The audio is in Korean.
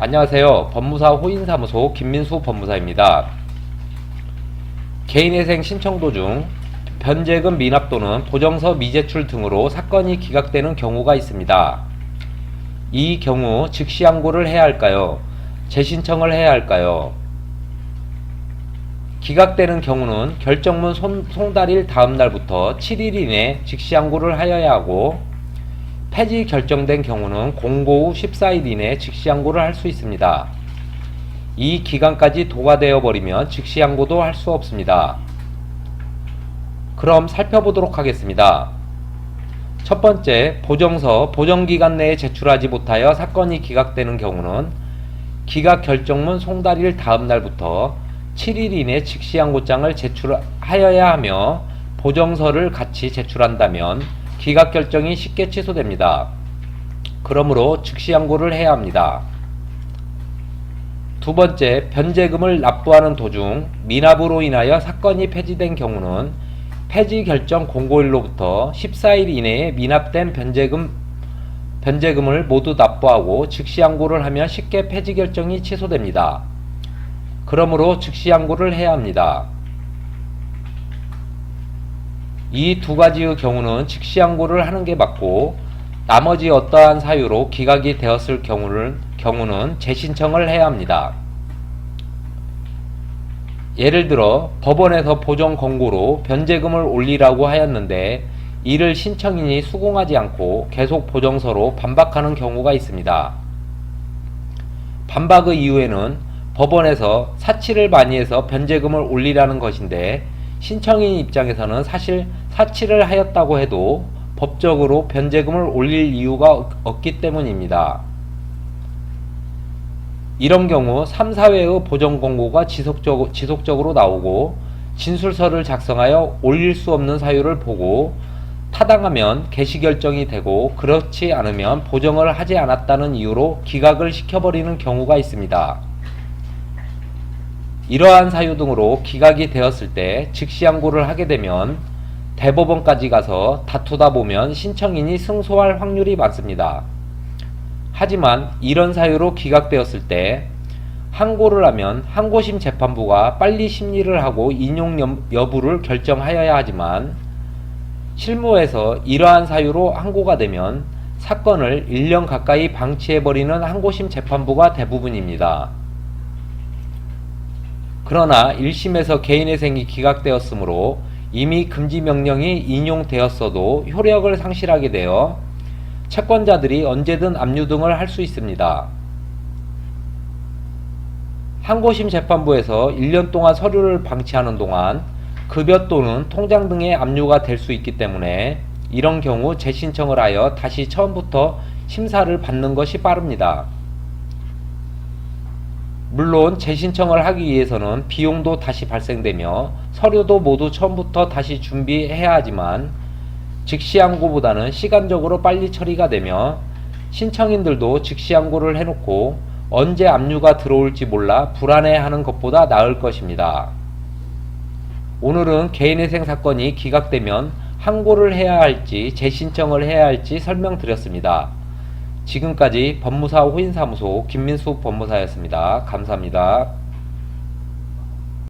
안녕하세요. 법무사 호인사무소 김민수 법무사입니다. 개인회생 신청 도중 변제금 미납 또는 보정서 미제출 등으로 사건이 기각되는 경우가 있습니다. 이 경우 즉시 항고를 해야 할까요? 재신청을 해야 할까요? 기각되는 경우는 결정문 송달일 다음 날부터 7일 이내 즉시 항고를 하여야 하고, 폐지 결정된 경우는 공고 후 14일 이내 즉시 항고를 할 수 있습니다. 이 기간까지 도과되어 버리면 즉시 항고도 할 수 없습니다. 그럼 살펴보도록 하겠습니다. 첫 번째, 보정서 보정기간 내에 제출하지 못하여 사건이 기각되는 경우는 기각 결정문 송달일 다음 날부터 7일 이내 즉시 항고장을 제출하여야 하며, 보정서를 같이 제출한다면 기각 결정이 쉽게 취소됩니다. 그러므로 즉시 항고를 해야 합니다. 두 번째, 변제금을 납부하는 도중 미납으로 인하여 사건이 폐지된 경우는 폐지 결정 공고일로부터 14일 이내에 미납된 변제금을 모두 납부하고 즉시 항고를 하면 쉽게 폐지 결정이 취소됩니다. 그러므로 즉시 항고를 해야 합니다. 이 두 가지의 경우는 즉시 항고를 하는 게 맞고, 나머지 어떠한 사유로 기각이 되었을 경우는 재신청을 해야 합니다. 예를 들어 법원에서 보정 권고로 변제금을 올리라고 하였는데 이를 신청인이 수긍하지 않고 계속 보정서로 반박하는 경우가 있습니다. 반박의 이유에는 법원에서 사치를 많이 해서 변제금을 올리라는 것인데, 신청인 입장에서는 사실 사치를 하였다고 해도 법적으로 변제금을 올릴 이유가 없기 때문입니다. 이런 경우 3, 4회의 보정 권고가 지속적으로 나오고 진술서를 작성하여 올릴 수 없는 사유를 보고 타당하면 개시 결정이 되고, 그렇지 않으면 보정을 하지 않았다는 이유로 기각을 시켜버리는 경우가 있습니다. 이러한 사유 등으로 기각이 되었을 때 즉시 항고를 하게 되면 대법원까지 가서 다투다 보면 신청인이 승소할 확률이 많습니다. 하지만 이런 사유로 기각되었을 때 항고를 하면 항고심 재판부가 빨리 심리를 하고 인용 여부를 결정하여야 하지만, 실무에서 이러한 사유로 항고가 되면 사건을 1년 가까이 방치해버리는 항고심 재판부가 대부분입니다. 그러나 1심에서 개인회생이 기각되었으므로 이미 금지명령이 인용되었어도 효력을 상실하게 되어 채권자들이 언제든 압류 등을 할 수 있습니다. 항고심 재판부에서 1년 동안 서류를 방치하는 동안 급여 또는 통장 등의 압류가 될 수 있기 때문에 이런 경우 재신청을 하여 다시 처음부터 심사를 받는 것이 빠릅니다. 물론 재신청을 하기 위해서는 비용도 다시 발생되며 서류도 모두 처음부터 다시 준비해야 하지만, 즉시 항고보다는 시간적으로 빨리 처리가 되며 신청인들도 즉시 항고를 해놓고 언제 압류가 들어올지 몰라 불안해하는 것보다 나을 것입니다. 오늘은 개인회생 사건이 기각되면 항고를 해야 할지 재신청을 해야 할지 설명드렸습니다. 지금까지 법무사 호인사무소 김민수 법무사였습니다. 감사합니다.